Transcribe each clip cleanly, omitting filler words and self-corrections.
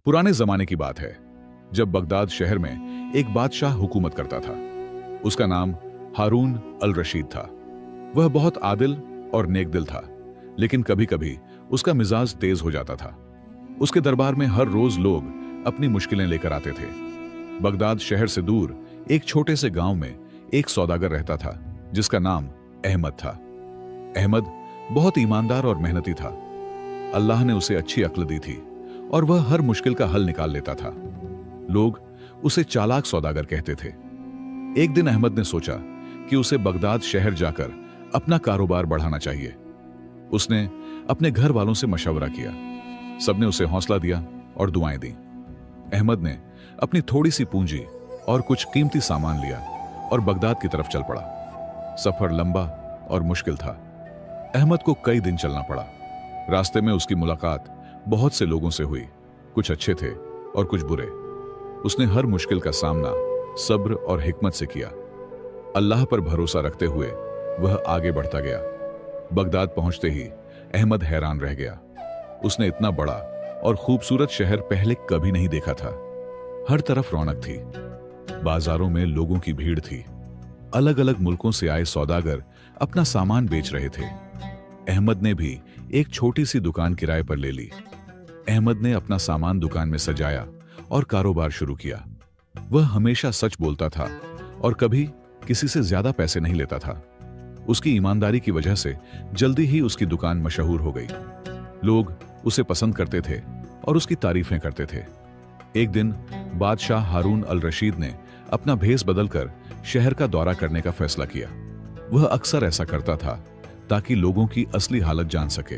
पुराने जमाने की बात है, जब बगदाद शहर में एक बादशाह हुकूमत करता था। उसका नाम हारून अल रशीद था। वह बहुत आदिल और नेकदिल था, लेकिन कभी कभी उसका मिजाज तेज हो जाता था। उसके दरबार में हर रोज लोग अपनी मुश्किलें लेकर आते थे। बगदाद शहर से दूर एक छोटे से गांव में एक सौदागर रहता था, जिसका नाम अहमद था। अहमद बहुत ईमानदार और मेहनती था। अल्लाह ने उसे अच्छी अक्ल दी थी और वह हर मुश्किल का हल निकाल लेता था। लोग उसे चालाक सौदागर कहते थे। एक दिन अहमद ने सोचा कि उसे बगदाद शहर जाकर अपना कारोबार बढ़ाना चाहिए। उसने अपने घर वालों से मशवरा किया। सबने उसे हौसला दिया और दुआएं दी। अहमद ने अपनी थोड़ी सी पूंजी और कुछ कीमती सामान लिया और बगदाद की तरफ चल पड़ा। सफर लंबा और मुश्किल था। अहमद को कई दिन चलना पड़ा। रास्ते में उसकी मुलाकात बहुत से लोगों से हुई। कुछ अच्छे थे और कुछ बुरे। उसने हर मुश्किल का सामना सब्र और हिकमत से किया। अल्लाह पर भरोसा रखते हुए वह आगे बढ़ता गया। बगदाद पहुंचते ही अहमद हैरान रह गया। उसने इतना बड़ा और खूबसूरत शहर पहले कभी नहीं देखा था। हर तरफ रौनक थी। बाजारों में लोगों की भीड़ थी। अलग अलग मुल्कों से आए सौदागर अपना सामान बेच रहे थे। अहमद ने भी एक छोटी सी दुकान किराए पर ले ली। अहमद ने अपना सामान दुकान में सजाया और कारोबार शुरू किया। वह हमेशा सच बोलता था और कभी किसी से ज्यादा पैसे नहीं लेता था। उसकी ईमानदारी की वजह से जल्दी ही उसकी दुकान मशहूर हो गई। लोग उसे पसंद करते थे और उसकी तारीफें करते थे। एक दिन बादशाह हारून अल रशीद ने अपना भेष बदलकर शहर का दौरा करने का फैसला किया। वह अक्सर ऐसा करता था ताकि लोगों की असली हालत जान सके।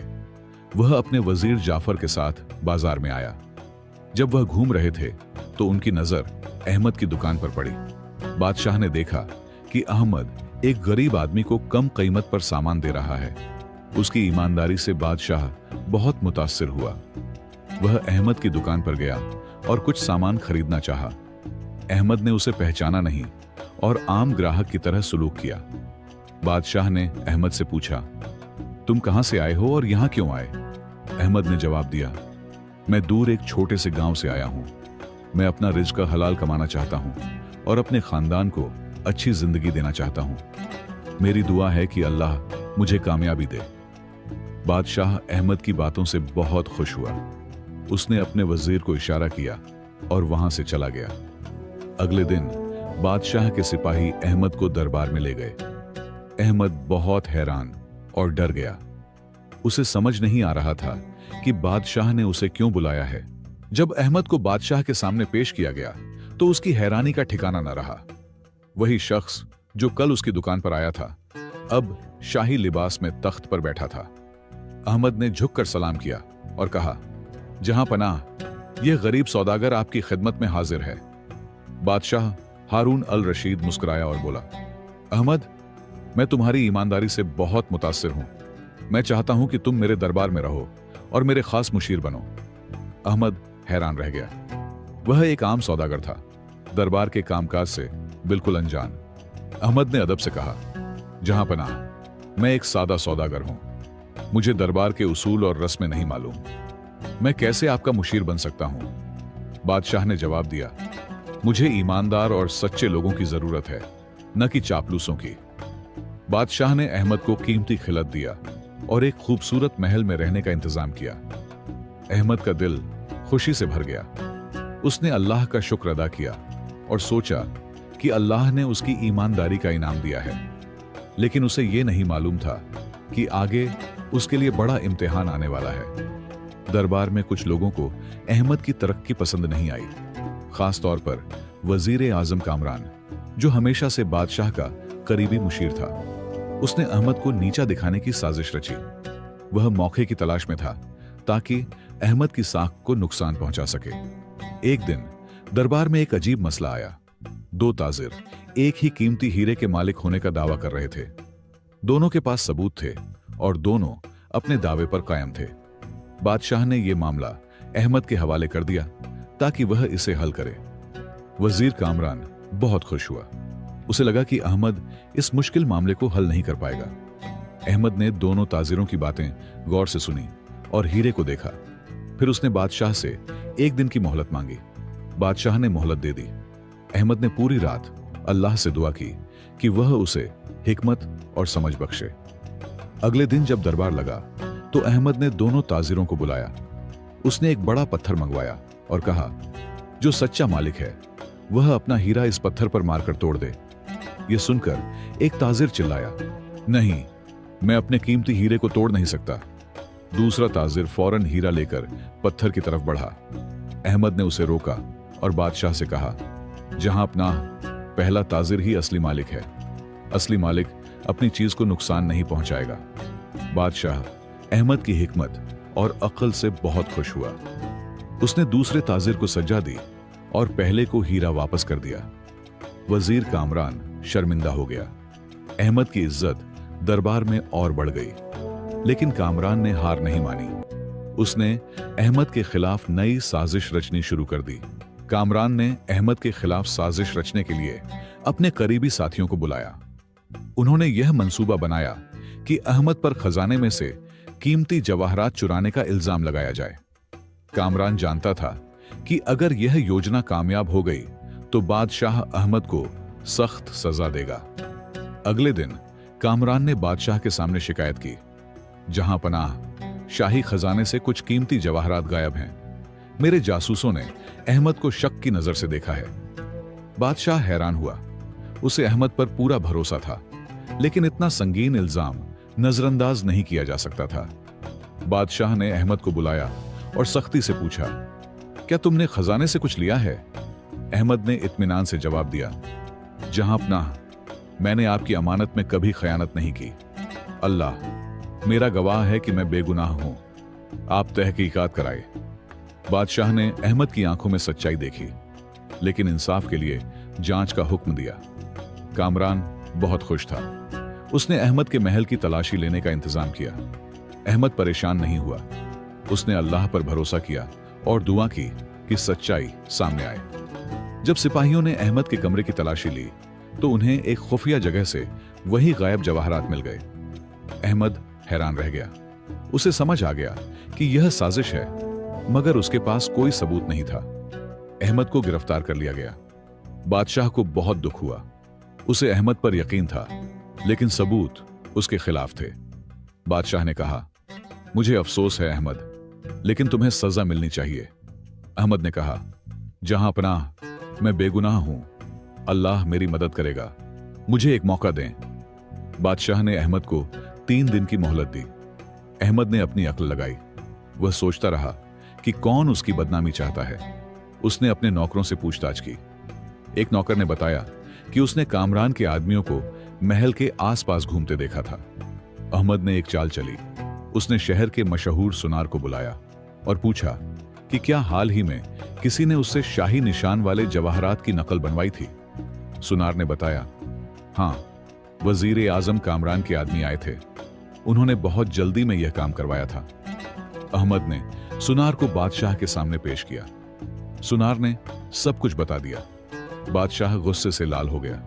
वह अपने वजीर जाफर के साथ बाजार में आया। जब वह घूम रहे थे तो उनकी नजर अहमद की दुकान पर पड़ी। बादशाह ने देखा कि अहमद एक गरीब आदमी को कम कीमत पर सामान दे रहा है। उसकी ईमानदारी से बादशाह बहुत मुतासिर हुआ। वह अहमद की दुकान पर गया और कुछ सामान खरीदना चाहा। अहमद ने उसे पहचाना नहीं और आम ग्राहक की तरह सलूक किया। बादशाह ने अहमद से पूछा, तुम कहां से आए हो और यहां क्यों आए? अहमद ने जवाब दिया, मैं दूर एक छोटे से गांव से आया हूं। मैं अपना रिज़्क़ हलाल कमाना चाहता हूं और अपने खानदान को अच्छी जिंदगी देना चाहता हूं। मेरी दुआ है कि अल्लाह मुझे कामयाबी दे। बादशाह अहमद की बातों से बहुत खुश हुआ। उसने अपने वजीर को इशारा किया और वहां से चला गया। अगले दिन बादशाह के सिपाही अहमद को दरबार में ले गए। अहमद बहुत हैरान और डर गया। उसे समझ नहीं आ रहा था कि बादशाह ने उसे क्यों बुलाया है। जब अहमद को बादशाह के सामने पेश किया गया तो उसकी हैरानी का ठिकाना न रहा। वही शख्स जो कल उसकी दुकान पर आया था, अब शाही लिबास में तख्त पर बैठा था। अहमद ने झुककर सलाम किया और कहा, जहां पनाह, यह गरीब सौदागर आपकी खिदमत में हाजिर है। बादशाह हारून अल रशीद मुस्कुराया और बोला, अहमद, मैं तुम्हारी ईमानदारी से बहुत मुतासिर हूं। मैं चाहता हूं कि तुम मेरे दरबार में रहो और मेरे खास मुशीर बनो। अहमद हैरान रह गया। वह एक आम सौदागर था, दरबार के कामकाज से बिल्कुल अनजान। अहमद ने अदब से कहा, जहां पनाह, मैं एक सादा सौदागर हूं। मुझे दरबार के उसूल और रस्में नहीं मालूम। मैं कैसे आपका मुशीर बन सकता हूं? बादशाह ने जवाब दिया, मुझे ईमानदार और सच्चे लोगों की जरूरत है, न कि चापलूसों की। बादशाह ने अहमद को कीमती खिलत दिया और एक खूबसूरत महल में रहने का इंतजाम किया। अहमद का दिल खुशी से भर गया। उसने अल्लाह का शुक्र अदा किया और सोचा कि अल्लाह ने उसकी ईमानदारी का इनाम दिया है। लेकिन उसे यह नहीं मालूम था कि आगे उसके लिए बड़ा इम्तिहान आने वाला है। दरबार में कुछ लोगों को अहमद की तरक्की पसंद नहीं आई, खास तौर पर वजीर आजम कामरान, जो हमेशा से बादशाह का करीबी मुशीर था। उसने अहमद को नीचा दिखाने की साजिश रची। वह मौके की तलाश में था ताकि अहमद की साख को नुकसान पहुंचा सके। एक दिन दरबार में एक अजीब मसला आया। दो ताजिर एक ही कीमती हीरे के मालिक होने का दावा कर रहे थे। दोनों के पास सबूत थे और दोनों अपने दावे पर कायम थे। बादशाह ने यह मामला अहमद के हवाले कर दिया ताकि वह इसे हल करे। वजीर कामरान बहुत खुश हुआ। उसे लगा कि अहमद इस मुश्किल मामले को हल नहीं कर पाएगा। अहमद ने दोनों ताजिरों की बातें गौर से सुनी और हीरे को देखा। फिर उसने बादशाह से एक दिन की मोहलत मांगी। बादशाह ने मोहलत दे दी। अहमद ने पूरी रात अल्लाह से दुआ की कि वह उसे हिकमत और समझ बख्शे। अगले दिन जब दरबार लगा तो अहमद ने दोनों ताजिरों को बुलाया। उसने एक बड़ा पत्थर मंगवाया और कहा, जो सच्चा मालिक है वह अपना हीरा इस पत्थर पर मारकर तोड़ दे। यह सुनकर एक ताजिर चिल्लाया, नहीं, मैं अपने कीमती हीरे को तोड़ नहीं सकता। दूसरा ताजिर फौरन हीरा लेकर पत्थर की तरफ बढ़ा। अहमद ने उसे रोका और बादशाह से कहा, जहां अपना पहला ताजिर ही असली मालिक है, असली मालिक अपनी चीज को नुकसान नहीं पहुंचाएगा। बादशाह अहमद की हिकमत और अक्ल से बहुत खुश हुआ। उसने दूसरे ताजिर को सज्जा दी और पहले को हीरा वापस कर दिया। वजीर कामरान शर्मिंदा हो गया। अहमद की इज्जत दरबार में और बढ़ गई, लेकिन कामरान ने हार नहीं मानी। उसने अहमद के खिलाफ नई साजिश रचनी शुरू कर दी। कामरान ने अहमद के खिलाफ साजिश रचने के लिए अपने करीबी साथियों को बुलाया। उन्होंने यह मंसूबा बनाया कि अहमद पर खजाने में से कीमती जवाहरात चुराने का इल्जाम लगाया जाए। कामरान जानता था कि अगर यह योजना कामयाब हो गई तो बादशाह अहमद को सख्त सजा देगा। अगले दिन कामरान ने बादशाह के सामने शिकायत की, जहां पनाह शाही खजाने से कुछ कीमती जवाहरात गायब हैं। मेरे जासूसों ने अहमद को शक की नजर से देखा है। बादशाह हैरान हुआ। उसे अहमद पर पूरा भरोसा था, लेकिन इतना संगीन इल्जाम नजरअंदाज नहीं किया जा सकता था। बादशाह ने अहमद को बुलाया और सख्ती से पूछा, क्या तुमने खजाने से कुछ लिया है? अहमद ने इत्मीनान से जवाब दिया, जहां अपना मैंने आपकी अमानत में कभी खयानत नहीं की। अल्लाह मेरा गवाह है कि मैं बेगुनाह हूं। आप तहकीकात कराए। बादशाह ने अहमद की आंखों में सच्चाई देखी, लेकिन इंसाफ के लिए जांच का हुक्म दिया। कामरान बहुत खुश था। उसने अहमद के महल की तलाशी लेने का इंतजाम किया। अहमद परेशान नहीं हुआ। उसने अल्लाह पर भरोसा किया और दुआ की कि सच्चाई सामने आए। जब सिपाहियों ने अहमद के कमरे की तलाशी ली तो उन्हें एक खुफिया जगह से वही गायब जवाहरात मिल गए। अहमद हैरान रह गया। उसे समझ आ गया कि यह साजिश है, मगर उसके पास कोई सबूत नहीं था। अहमद को गिरफ्तार कर लिया गया। बादशाह को बहुत दुख हुआ। उसे अहमद पर यकीन था, लेकिन सबूत उसके खिलाफ थे। बादशाह ने कहा, मुझे अफसोस है अहमद, लेकिन तुम्हें सजा मिलनी चाहिए। अहमद ने कहा, जहां पनाह मैं बेगुनाह हूं, अल्लाह मेरी मदद करेगा। मुझे एक मौका दें। बादशाह ने अहमद को 3 दिन की मोहलत दी। अहमद ने अपनी अक्ल लगाई। वह सोचता रहा कि कौन उसकी बदनामी चाहता है। उसने अपने नौकरों से पूछताछ की। एक नौकर ने बताया कि उसने कामरान के आदमियों को महल के आसपास घूमते देखा था। अहमद ने एक चाल चली। उसने शहर के मशहूर सुनार को बुलाया और पूछा कि क्या हाल ही में किसी ने उससे शाही निशान वाले जवाहरात की नकल बनवाई थी। सुनार ने बताया, हां, वजीर आजम कामरान के आदमी आए थे। उन्होंने बहुत जल्दी में यह काम करवाया था। अहमद ने सुनार को बादशाह के सामने पेश किया। सुनार ने सब कुछ बता दिया। बादशाह गुस्से से लाल हो गया।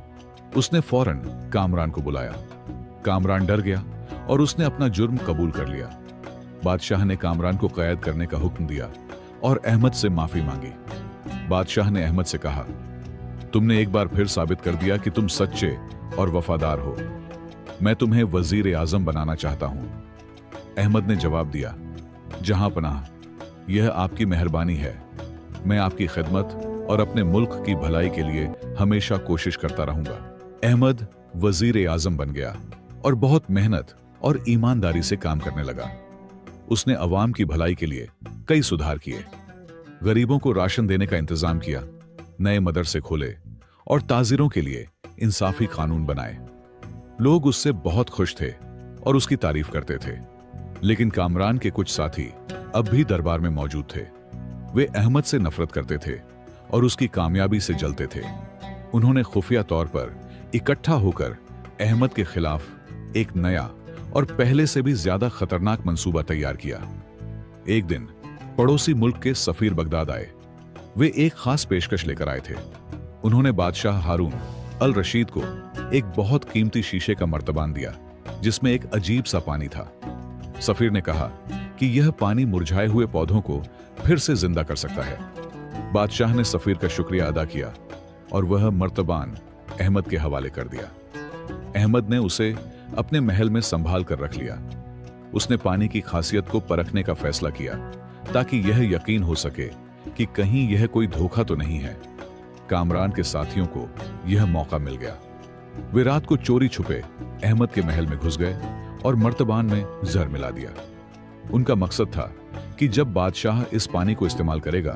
उसने फौरन कामरान को बुलाया। कामरान डर गया और उसने अपना जुर्म कबूल कर लिया। बादशाह ने कामरान को कैद करने का हुक्म दिया और अहमद से माफी मांगी। बादशाह ने अहमद से कहा, तुमने एक बार फिर साबित कर दिया कि तुम सच्चे और वफादार हो। मैं तुम्हें वजीर आजम बनाना चाहता हूं। अहमद ने जवाब दिया, जहां पनाह, यह आपकी मेहरबानी है। मैं आपकी खिदमत और अपने मुल्क की भलाई के लिए हमेशा कोशिश करता रहूंगा। अहमद वजीर आजम बन गया और बहुत मेहनत और ईमानदारी से काम करने लगा। उसने अवाम की भलाई के लिए कई सुधार किए। गरीबों को राशन देने का इंतजाम किया, नए मदरसे खोले और ताजिरों के लिए इंसाफी कानून बनाए। लोग उससे बहुत खुश थे और उसकी तारीफ करते थे। लेकिन कामरान के कुछ साथी अब भी दरबार में मौजूद थे। वे अहमद से नफरत करते थे और उसकी कामयाबी से जलते थे। उन्होंने खुफिया तौर पर इकट्ठा होकर अहमद के खिलाफ एक नया और पहले से भी ज्यादा खतरनाक मंसूबा तैयार किया। एक दिन पड़ोसी मुल्क के सफीर बगदाद आए। वे एक खास पेशकश लेकर आए थे। उन्होंने बादशाह हारून अल रशीद को एक बहुत कीमती शीशे का मर्तबान दिया, जिसमें एक अजीब सा पानी था। सफीर ने कहा कि यह पानी मुरझाए हुए पौधों को फिर से जिंदा कर सकता है। बादशाह ने सफीर का शुक्रिया अदा किया और वह मर्तबान अहमद के हवाले कर दिया। अहमद ने उसे अपने महल में संभाल कर रख लिया। उसने पानी की खासियत को परखने का फैसला किया ताकि यह यकीन हो सके कि कहीं यह कोई धोखा तो नहीं है। कामरान के साथियों को यह मौका मिल गया। वे रात को चोरी छुपे अहमद के महल में घुस गए और मर्तबान में जहर मिला दिया। उनका मकसद था कि जब बादशाह इस पानी को इस्तेमाल करेगा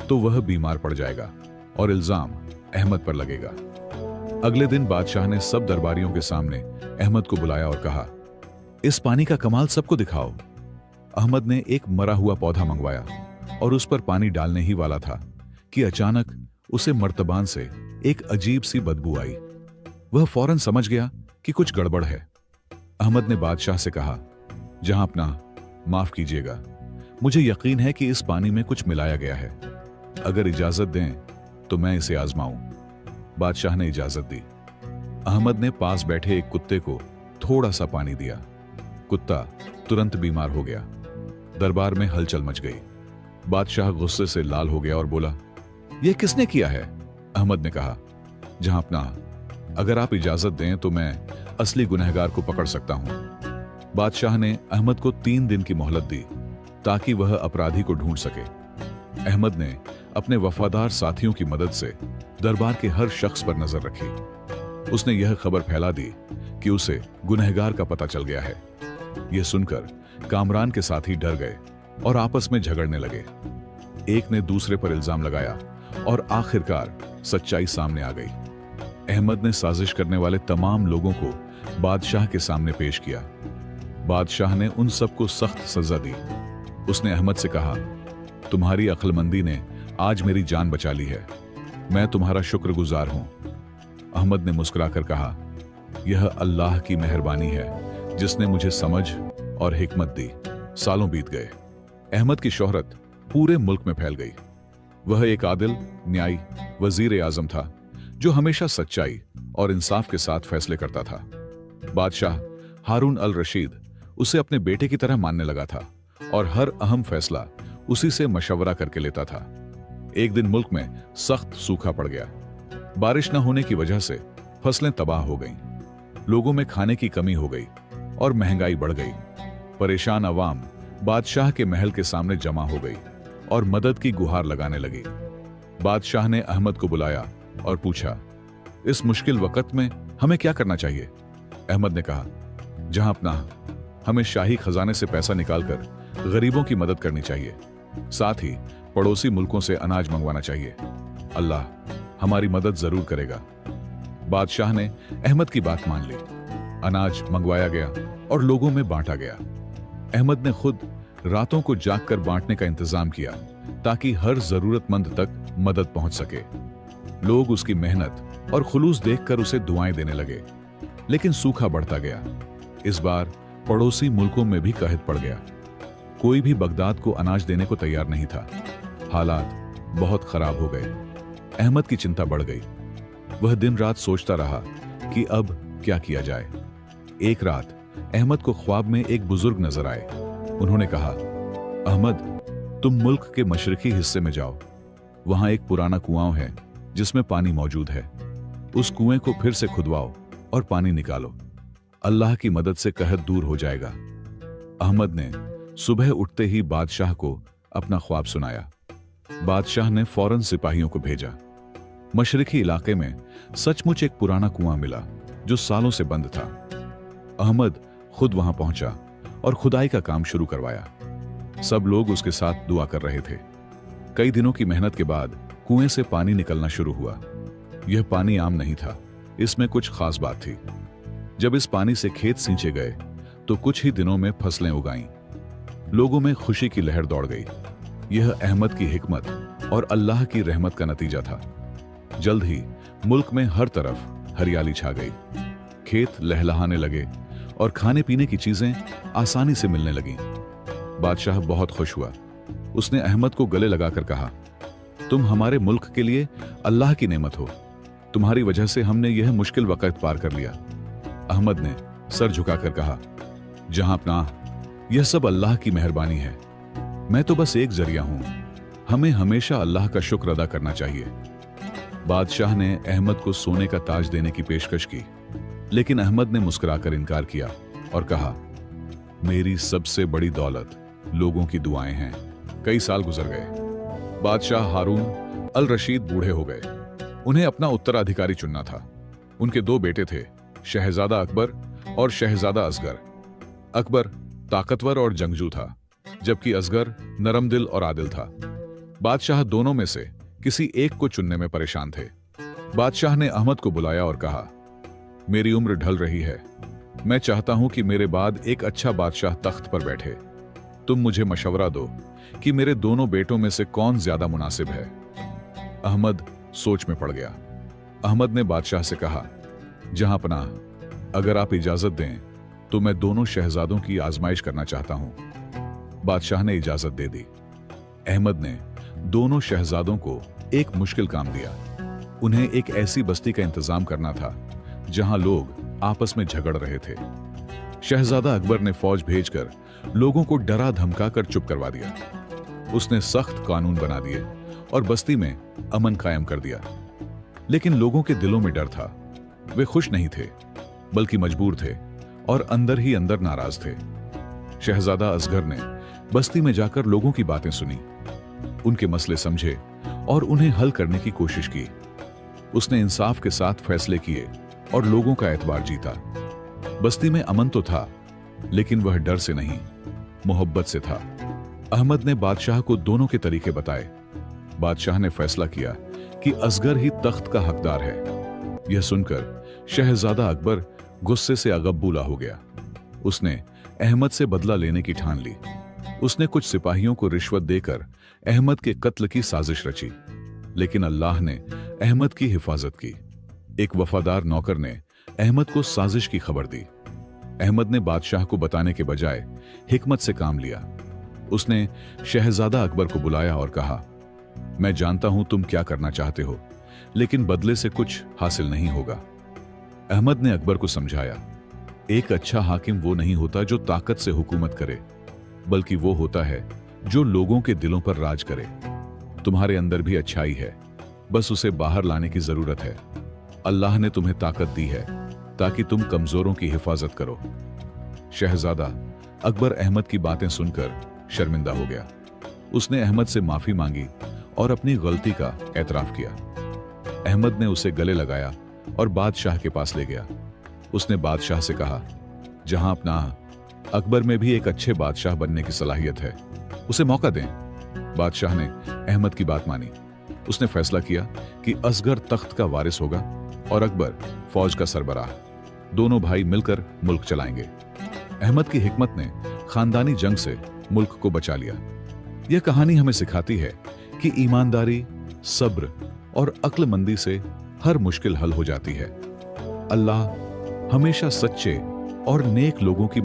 तो वह बीमार पड़ जाएगा और इल्जाम अहमद पर लगेगा। अगले दिन बादशाह ने सब दरबारियों के सामने अहमद को बुलाया और कहा, इस पानी का कमाल सबको दिखाओ। अहमद ने एक मरा हुआ पौधा मंगवाया और उस पर पानी डालने ही वाला था कि अचानक उसे मर्तबान से एक अजीब सी बदबू आई। वह फौरन समझ गया कि कुछ गड़बड़ है। अहमद ने बादशाह से कहा, जहां अपना माफ कीजिएगा, मुझे यकीन है कि इस पानी में कुछ मिलाया गया है। अगर इजाजत दें तो मैं इसे आजमाऊं। बादशाह ने इजाजत दी। अहमद ने पास बैठे एक कुत्ते को थोड़ा सा पानी दिया। कुत्ता तुरंत बीमार हो गया। दरबार में हलचल मच गई। बादशाह गुस्से से लाल हो गया और बोला, यह किसने किया है? अहमद ने कहा, जहां अपना, अगर आप इजाजत दें तो मैं असली गुनहगार को पकड़ सकता हूं। बादशाह ने अहमद को 3 दिन की मोहलत दी ताकि वह अपराधी को ढूंढ सके। अहमद ने अपने वफादार साथियों की मदद से दरबार के हर शख्स पर नजर रखी। उसने यह खबर फैला दी कि उसे गुनहगार का पता चल गया है। यह सुनकर कामरान के साथी डर गए और आपस में झगड़ने लगे। एक ने दूसरे पर इल्जाम लगाया और आखिरकार सच्चाई सामने आ गई। अहमद ने साजिश करने वाले तमाम लोगों को बादशाह के सामने पेश किया। बादशाह ने उन सबको सख्त सजा दी। उसने अहमद से कहा, तुम्हारी अक्लमंदी ने आज मेरी जान बचा ली है। मैं तुम्हारा शुक्रगुजार हूं। अहमद ने मुस्कुराकर कहा, यह अल्लाह की मेहरबानी है जिसने मुझे समझ और हिकमत दी। सालों बीत गए। अहमद की शोहरत पूरे मुल्क में फैल गई। वह एक आदिल, न्यायी वजीर आजम था जो हमेशा सच्चाई और इंसाफ के साथ फैसले करता था। बादशाह हारून अल रशीद उसे अपने बेटे की तरह मानने लगा था और हर अहम फैसला उसी से मशवरा करके लेता था। एक दिन मुल्क में सख्त सूखा पड़ गया। बारिश न होने की वजह से फसलें तबाह हो गईं। लोगों में खाने की कमी हो गई और महंगाई बढ़ गई। परेशान अवाम बादशाह के महल के सामने जमा हो गई और मदद की गुहार लगाने लगी। बादशाह ने अहमद को बुलाया और पूछा, इस मुश्किल वक्त में हमें क्या करना चाहिए? अहमद ने कहा, जहां अपना, हमें शाही खजाने से पैसा निकालकर गरीबों की मदद करनी चाहिए। साथ ही पड़ोसी मुल्कों से अनाज मंगवाना चाहिए। अल्लाह हमारी मदद जरूर करेगा। बादशाह ने अहमद की बात मान ली। अनाज मंगवाया गया और लोगों में बांटा गया। अहमद ने खुद रातों को जागकर बांटने का इंतजाम किया ताकि हर जरूरतमंद तक मदद पहुंच सके। लोग उसकी मेहनत और खुलूस देखकर उसे दुआएं देने लगे। लेकिन सूखा बढ़ता गया। इस बार पड़ोसी मुल्कों में भी कहत पड़ गया। कोई भी बगदाद को अनाज देने को तैयार नहीं था। हालात बहुत खराब हो गए। अहमद की चिंता बढ़ गई। वह दिन रात सोचता रहा कि अब क्या किया जाए। एक रात अहमद को ख्वाब में एक बुजुर्ग नजर आए। उन्होंने कहा, अहमद, तुम मुल्क के मशरिकी हिस्से में जाओ। वहां एक पुराना कुआं है जिसमें पानी मौजूद है। उस कुएं को फिर से खुदवाओ और पानी निकालो। अल्लाह की मदद से कहत दूर हो जाएगा। अहमद ने सुबह उठते ही बादशाह को अपना ख्वाब सुनाया। बादशाह ने फौरन सिपाहियों को भेजा। मशरिकी इलाके में सचमुच एक पुराना कुआं मिला जो सालों से बंद था। अहमद खुद वहां पहुंचा और खुदाई का काम शुरू करवाया। सब लोग उसके साथ दुआ कर रहे थे। कई दिनों की मेहनत के बाद कुएं से पानी निकलना शुरू हुआ। यह पानी आम नहीं था, इसमें कुछ खास बात थी। जब इस पानी से खेत सींचे गए तो कुछ ही दिनों में फसलें उगाईं। लोगों में खुशी की लहर दौड़ गई। यह अहमद की हिकमत और अल्लाह की रहमत का नतीजा था। जल्द ही मुल्क में हर तरफ हरियाली छा गई। खेत लहलहाने लगे और खाने पीने की चीजें आसानी से मिलने लगीं। बादशाह बहुत खुश हुआ। उसने अहमद को गले लगाकर कहा, तुम हमारे मुल्क के लिए अल्लाह की नेमत हो। तुम्हारी वजह से हमने यह मुश्किल वक्त पार कर लिया। अहमद ने सर झुकाकर कहा, जहां अपना, यह सब अल्लाह की मेहरबानी है। मैं तो बस एक जरिया हूं। हमें हमेशा अल्लाह का शुक्र अदा करना चाहिए। बादशाह ने अहमद को सोने का ताज देने की पेशकश की, लेकिन अहमद ने मुस्कुराकर इनकार किया और कहा, मेरी सबसे बड़ी दौलत लोगों की दुआएं हैं। कई साल गुजर गए। बादशाह हारून अल रशीद बूढ़े हो गए। उन्हें अपना उत्तराधिकारी चुनना था। उनके दो बेटे थे, शहजादा अकबर और शहजादा असगर। अकबर ताकतवर और जंगजू था, जबकि असगर नरम दिल और आदिल था। बादशाह दोनों में से किसी एक को चुनने में परेशान थे। बादशाह ने अहमद को बुलाया और कहा, मेरी उम्र ढल रही है। मैं चाहता हूं कि मेरे बाद एक अच्छा बादशाह तख्त पर बैठे। तुम मुझे मशवरा दो कि मेरे दोनों बेटों में से कौन ज्यादा मुनासिब है। अहमद सोच में पड़ गया। अहमद ने बादशाह से कहा, जहां पनाह, अगर आप इजाजत दें तो मैं दोनों शहजादों की आजमाइश करना चाहता हूं। बादशाह ने इजाजत दे दी। अहमद ने दोनों शहजादों को एक मुश्किल काम दिया। उन्हें एक ऐसी बस्ती का इंतजाम करना था जहां लोग आपस में झगड़ रहे थे। शहजादा अकबर ने फौज भेजकर लोगों को डरा धमका कर चुप करवा दिया। उसने सख्त कानून बना दिए और बस्ती में अमन कायम कर दिया। लेकिन लोगों के दिलों में डर था। वे खुश नहीं थे, बल्कि मजबूर थे और अंदर ही अंदर नाराज थे। शहजादा असगर ने बस्ती में जाकर लोगों की बातें सुनी, उनके मसले समझे और उन्हें हल करने की कोशिश की। उसने इंसाफ के साथ फैसले किए और लोगों का एतबार जीता। बस्ती में अमन तो था, लेकिन वह डर से नहीं, मोहब्बत से था। अहमद ने बादशाह को दोनों के तरीके बताए। बादशाह ने फैसला किया कि असगर ही तख्त का हकदार है। यह सुनकर शहजादा अकबर गुस्से से अगबूला हो गया। उसने अहमद से बदला लेने की ठान ली। उसने कुछ सिपाहियों को रिश्वत देकर अहमद के कत्ल की साजिश रची, लेकिन अल्लाह ने अहमद की हिफाजत की। एक वफादार नौकर ने अहमद को साजिश की खबर दी। अहमद ने बादशाह को बताने के बजाय हिकमत से काम लिया। उसने शहजादा अकबर को बुलाया और कहा, मैं जानता हूं तुम क्या करना चाहते हो, लेकिन बदले से कुछ हासिल नहीं होगा। अहमद ने अकबर को समझाया, एक अच्छा हाकिम वो नहीं होता जो ताकत से हुकूमत करे, बल्कि वो होता है जो लोगों के दिलों पर राज करे। तुम्हारे अंदर भी अच्छाई है, बस उसे बाहर लाने की जरूरत है। अल्लाह ने तुम्हें ताकत दी है ताकि तुम कमजोरों की हिफाजत करो। शहजादा अकबर अहमद की बातें सुनकर शर्मिंदा हो गया। उसने अहमद से माफी मांगी और अपनी गलती का एतराफ किया। अहमद ने उसे गले लगाया और बादशाह के पास ले गया। उसने बादशाह से कहा, जहां अपना अकबर में भी एक अच्छे बादशाह बनने की सलाहियत है, उसे मौका दें। बादशाह ने अहमद की बात मानी। उसने फैसला किया कि असगर तख्त का वारिस होगा और अकबर फौज का सरबराह। दोनों भाई मिलकर मुल्क चलाएंगे। अहमद की हिकमत ने खानदानी जंग से मुल्क को बचा लिया। यह कहानी हमें सिखाती है कि ईमानदारी, सब्र और अक्लमंदी से हर मुश्किल हल हो जाती है। अल्लाह हमेशा सच्चे और नेक लोगों की